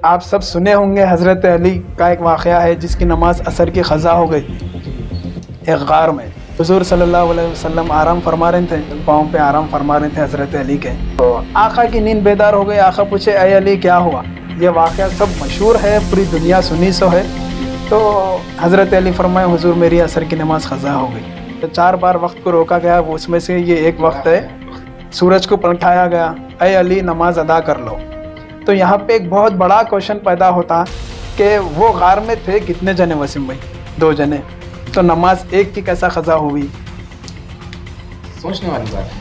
آپ سب سنے ہوں گے حضرت علی کا ایک واقعہ ہے جس کی نماز عصر کی قضا ہو گئی ایک غار میں. حضور صلی اللہ علیہ وسلم آرام فرما رہے تھے, پاؤں پہ آرام فرما رہے تھے حضرت علی کے. تو آقا کی نیند بیدار ہو گئی. آقا پوچھے اے علی کیا ہوا؟ یہ واقعہ سب مشہور ہے, پوری دنیا سنی سو ہے. تو حضرت علی فرمائے حضور میری عصر کی نماز قضا ہو گئی. تو 4 بار وقت کو روکا گیا, اس میں سے یہ ایک وقت ہے. سورج کو پلٹایا گیا, اے علی نماز ادا کر لو. تو یہاں پہ ایک بہت بڑا کوشچن پیدا ہوتا کہ وہ غار میں تھے کتنے جنے وسیم بھائی؟ 2 جنے. تو نماز ایک کی کیسا قضا ہوئی؟ سوچنے والی بات ہے,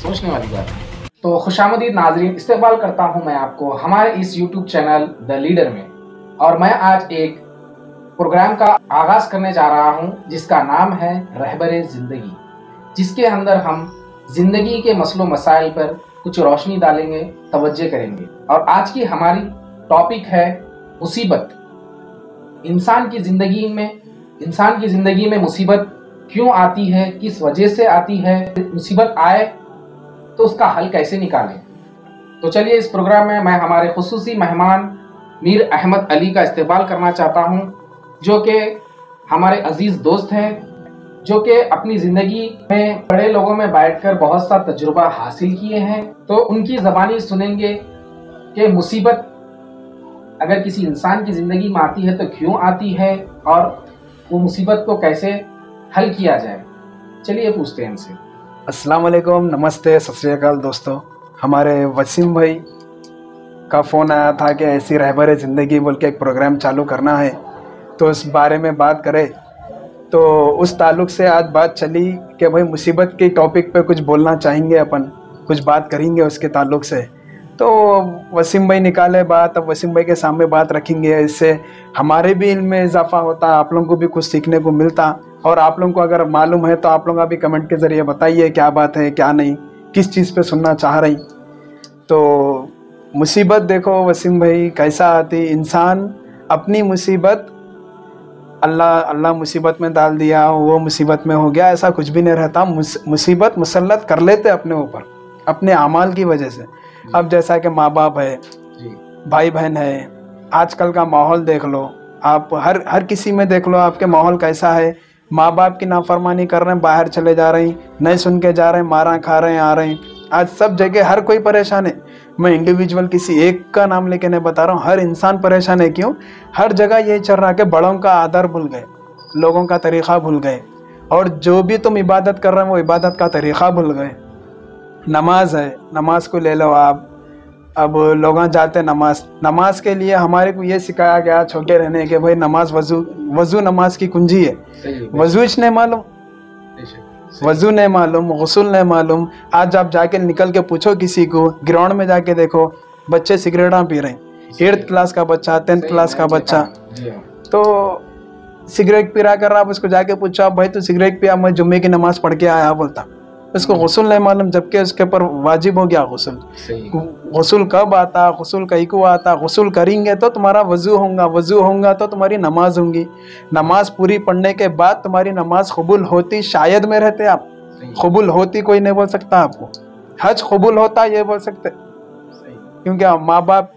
سوچنے والی بات ہے. تو خوش آمدید ناظرین, استقبال کرتا ہوں میں آپ کو ہمارے اس یوٹیوب چینل دا لیڈر میں. اور میں آج ایک پروگرام کا آغاز کرنے جا رہا ہوں جس کا نام ہے رہبر زندگی, جس کے اندر ہم زندگی کے مسئلہ و مسائل پر کچھ روشنی ڈالیں گے, توجہ کریں گے. اور آج کی ہماری ٹاپک ہے مصیبت. انسان کی زندگی میں مصیبت کیوں آتی ہے, کس وجہ سے آتی ہے, مصیبت آئے تو اس کا حل کیسے نکالیں. تو چلیے اس پروگرام میں ہمارے خصوصی مہمان میر احمد علی کا استقبال کرنا چاہتا ہوں, جو کہ ہمارے عزیز دوست ہیں, جو کہ اپنی زندگی میں بڑے لوگوں میں بیٹھ کر بہت سا تجربہ حاصل کیے ہیں. تو ان کی زبانی سنیں گے کہ مصیبت اگر کسی انسان کی زندگی میں آتی ہے تو کیوں آتی ہے اور وہ مصیبت کو کیسے حل کیا جائے. چلیے پوچھتے ہیں ان سے. السلام علیکم, نمستے, ست شری اکال دوستو. ہمارے وسیم بھائی کا فون آیا تھا کہ ایسی رہبر زندگی بول کے ایک پروگرام چالو کرنا ہے, تو اس بارے میں بات کرے. تو اس تعلق سے آج بات چلی کہ بھائی مصیبت کی ٹاپک پہ کچھ بولنا چاہیں گے, اپن کچھ بات کریں گے اس کے تعلق سے. تو وسیم بھائی نکالے بات, اب وسیم بھائی کے سامنے بات رکھیں گے. اس سے ہمارے بھی علم میں اضافہ ہوتا, آپ لوگوں کو بھی کچھ سیکھنے کو ملتا. اور آپ لوگوں کو اگر معلوم ہے تو آپ لوگ ابھی کمنٹ کے ذریعے بتائیے کیا بات ہے کیا نہیں, کس چیز پہ سننا چاہ رہی. تو مصیبت دیکھو وسیم بھائی کیسا آتی, انسان اپنی مصیبت اللہ مصیبت میں ڈال دیا, وہ مصیبت میں ہو گیا, ایسا کچھ بھی نہیں رہتا. مصیبت مسلط کر لیتے اپنے اوپر اپنے اعمال کی وجہ سے. اب جیسا کہ ماں باپ ہے, بھائی بہن ہے, آج کل کا ماحول دیکھ لو آپ, ہر کسی میں دیکھ لو آپ کے ماحول کیسا ہے. ماں باپ کی نافرمانی کر رہے ہیں, باہر چلے جا رہے ہیں, نہیں سن کے جا رہے ہیں, مارا کھا رہے ہیں, آ رہے ہیں. آج سب جگہ ہر کوئی پریشان ہے. میں انڈیویجول کسی ایک کا نام لے کے نہیں بتا رہا ہوں, ہر انسان پریشان ہے. کیوں؟ ہر جگہ یہی چل رہا کہ بڑوں کا آدر بھول گئے, لوگوں کا طریقہ بھول گئے, اور جو بھی تم عبادت کر رہے ہیں وہ عبادت کا طریقہ بھول گئے. نماز ہے, نماز کو لے لو آپ. اب لوگاں جاتے نماز کے لیے ہمارے کو یہ سکھایا گیا چھوٹے رہنے کہ بھائی نماز وضو نماز کی کنجی ہے. وضوش نہیں معلوم, وضو نہیں معلوم, غسل نہیں معلوم. آج آپ جا کے نکل کے پوچھو کسی کو, گراؤنڈ میں جا کے دیکھو بچے سگریٹاں پی رہے ہیں, 8th کلاس کا بچہ, 10th کلاس کا بچہ, تو سگریٹ پی رہا کر رہا. آپ اس کو جا کے پوچھو بھائی تو سگریٹ پیا, میں جمعے کی نماز پڑھ کے آیا, بولتا. اس کو غسل نہیں معلوم, جبکہ اس کے اوپر واجب ہو گیا غسل. غسل کب آتا, غسل کئی کو آتا. غسل کریں گے تو تمہارا وضو ہوگا, وضو ہوگا تو تمہاری نماز ہوں گی. نماز پوری پڑھنے کے بعد تمہاری نماز قبول ہوتی, شاید میں رہتے آپ, قبول ہوتی کوئی نہیں بول سکتا آپ کو. حج قبول ہوتا یہ بول سکتے, کیونکہ ماں باپ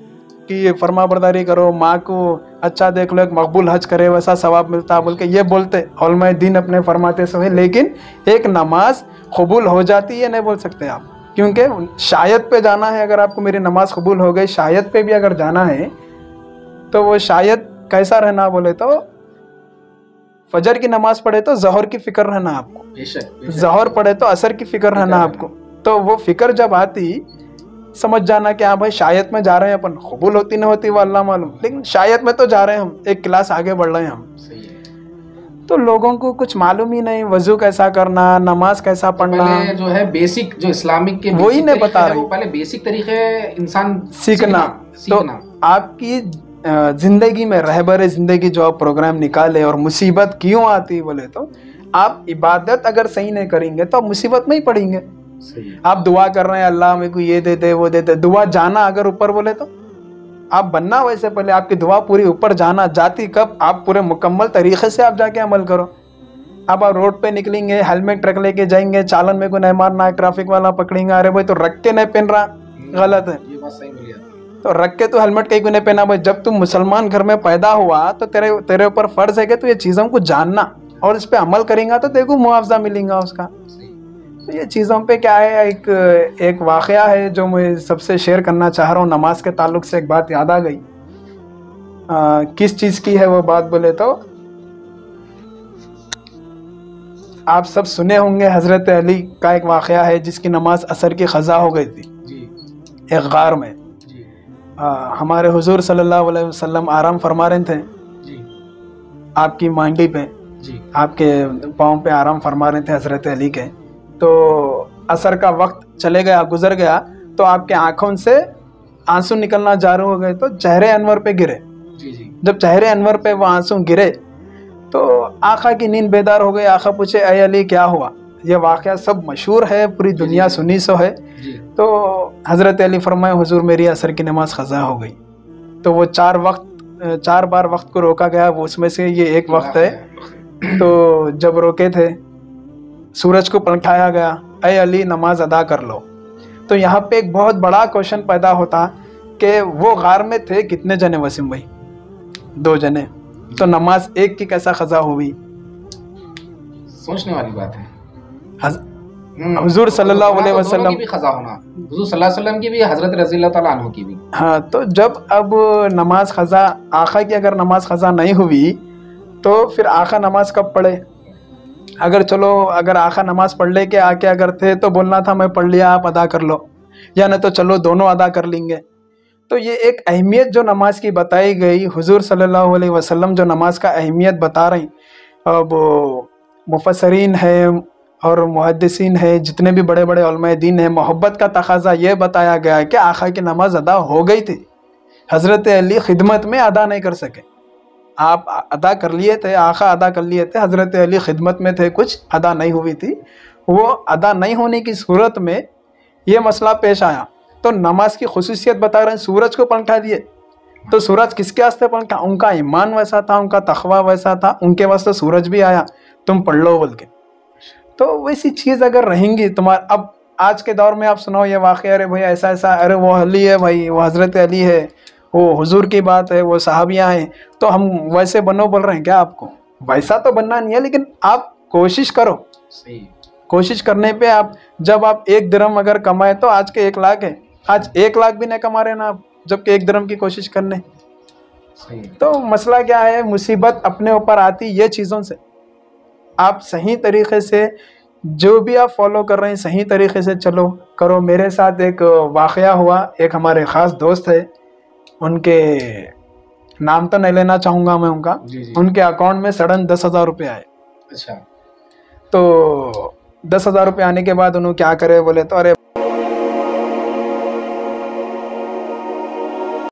کی فرما برداری کرو, ماں کو اچھا دیکھ لو, ایک مقبول حج کرے ویسا ثواب ملتا بول کے یہ بولتے علماء دین اپنے فرماتے سو. لیکن ایک نماز قبول ہو جاتی یہ نہیں بول سکتے آپ, کیونکہ شاید پہ جانا ہے. اگر آپ کو میری نماز قبول ہو گئی, شاید پہ بھی اگر جانا ہے تو وہ شاید کیسا رہنا بولے تو فجر کی نماز پڑھے تو ظہر کی فکر رہنا آپ کو, ظہر پڑھے تو عصر کی فکر رہنا آپ کو. تو وہ فکر جب آتی سمجھ جانا کہ ہاں بھائی شاید میں جا رہے ہیں اپن, قبول ہوتی نہیں ہوتی وہ اللہ معلوم, لیکن شاید میں تو جا رہے ہیں ہم, ایک کلاس آگے بڑھ رہے ہیں ہم. تو لوگوں کو کچھ معلوم ہی نہیں, وضو کیسا کرنا, نماز کیسا پڑھنا, جو ہے بیسک جو اسلامک کے وہی نہیں بتا رہے. پہلے بیسک طریقے انسان سیکھنا. تو آپ کی زندگی میں رہبر زندگی جو آپ پروگرام نکالے, اور مصیبت کیوں آتی بولے تو آپ عبادت اگر صحیح نہیں کریں گے تو آپ مصیبت میں ہی پڑیں گے. آپ دعا کر رہے ہیں اللہ میرے کو یہ دے دے وہ دے دے, دعا جانا اگر اوپر بولے تو آپ بننا ویسے پہلے آپ کی دعا پوری اوپر جانا, جاتی کب آپ پورے مکمل طریقے سے آپ جا کے عمل کرو. اب آپ روڈ پہ نکلیں گے, ہیلمٹ رکھ لے کے جائیں گے, چالن میں کو نہیں مارنا, ٹریفک والا پکڑیں گے, ارے بھائی تو رکھ کے نہیں پہن رہا, غلط ہے. تو رکھ کے تو ہیلمٹ کہیں کو نہیں پہنا بھائی. جب تم مسلمان گھر میں پیدا ہوا تو تیرے اوپر فرض ہے کہ تو یہ چیزوں کو جاننا اور اس پہ عمل کریں گا تو دیکھو معاوضہ ملے گا اس کا. تو یہ چیزوں پہ کیا ہے, ایک واقعہ ہے جو میں سب سے شیئر کرنا چاہ رہا ہوں. نماز کے تعلق سے ایک بات یاد آ گئی. کس چیز کی ہے وہ بات بولے تو آپ سب سنے ہوں گے حضرت علی کا ایک واقعہ ہے جس کی نماز عصر کی قضا ہو گئی تھی ایک غار میں. ہمارے حضور صلی اللہ علیہ وسلم آرام فرما رہے تھے آپ کی مانڈی پہ, آپ کے پاؤں پہ آرام فرما رہے تھے حضرت علی کے. تو عصر کا وقت چلے گیا, گزر گیا, تو آپ کے آنکھوں سے آنسو نکلنا جاری ہو گئے تو چہرے انور پہ گرے. جب چہرے انور پہ وہ آنسو گرے تو آقا کی نیند بیدار ہو گئی. آقا پوچھے اے علی کیا ہوا؟ یہ واقعہ سب مشہور ہے, پوری دنیا سنی سو ہے. تو حضرت علی فرمائے حضور میری عصر کی نماز قضا ہو گئی. تو وہ 4 بار وقت کو روکا گیا, وہ اس میں سے یہ ایک وقت ہے. تو جب روکے تھے سورج کو پلٹایا گیا, اے علی نماز ادا کر لو. تو یہاں پہ ایک بہت بڑا کوشچن پیدا ہوتا کہ وہ غار میں تھے کتنے جنے وسیم بھائی؟ 2 جنے. تو نماز ایک کی کیسا قضا ہوئی؟ سوچنے والی بات ہے. حضور صلی اللہ علیہ وسلم کی بھی قضا ہونا, حضور صلی اللہ علیہ وسلم کی بھی, حضرت رضی اللہ تعالیٰ عنہ کی بھی. ہاں, تو جب اب نماز قضا, آقا کی اگر نماز قضا نہیں ہوئی تو پھر آقا نماز کب پڑھے؟ اگر آقا نماز پڑھ لے کے آکے اگر تھے تو بولنا تھا میں پڑھ لیا آپ ادا کر لو, یا نہیں تو چلو دونوں ادا کر لیں گے. تو یہ ایک اہمیت جو نماز کی بتائی گئی, حضور صلی اللہ علیہ وسلم جو نماز کا اہمیت بتا رہے ہیں. اب مفسرین ہیں اور محدثین ہیں, جتنے بھی بڑے بڑے علماء دین ہیں, محبت کا تقاضا یہ بتایا گیا ہے کہ آقا کی نماز ادا ہو گئی تھی, حضرت علی خدمت میں ادا نہیں کر سکے. آپ ادا کر لیے تھے, آقا ادا کر لیے تھے, حضرت علی خدمت میں تھے, کچھ ادا نہیں ہوئی تھی. وہ ادا نہیں ہونے کی صورت میں یہ مسئلہ پیش آیا. تو نماز کی خصوصیت بتا رہے ہیں, سورج کو پلٹا دیے. تو سورج کس کے واسطے پلٹا؟ ان کا ایمان ویسا تھا, ان کا تقوی ویسا تھا, ان کے واسطے سورج بھی آیا تم پڑھ لو بول کے. تو ویسی چیز اگر رہیں گی اب آج کے دور میں آپ سناؤ یہ واقعہ, ارے بھائی ایسا ایسا, ارے وہ علی ہے بھائی, وہ حضرت علی ہے, وہ حضور کی بات ہے, وہ صحابیاں ہیں, تو ہم ویسے بنو بول رہے ہیں کیا آپ کو؟ ویسا تو بننا نہیں ہے, لیکن آپ کوشش کرو. کوشش کرنے پہ جب آپ 1 درہم اگر کمائے تو آج کے 1 لاکھ ہے, آج 1 لاکھ بھی نہیں کما رہے نا آپ, جبکہ 1 درہم کی کوشش کرنے. تو مسئلہ کیا ہے, مصیبت اپنے اوپر آتی یہ چیزوں سے. آپ صحیح طریقے سے جو بھی آپ فالو کر رہے ہیں صحیح طریقے سے چلو کرو. میرے ساتھ ایک واقعہ ہوا, ایک ہمارے خاص دوست ہے, ان کے نام تو نہیں لینا چاہوں گا میں ان کا, ان کے اکاؤنٹ میں سڈن 10,000 روپے آئے. اچھا. تو 10,000 روپے آنے کے بعد انہوں کیا کرے بولے تو ارے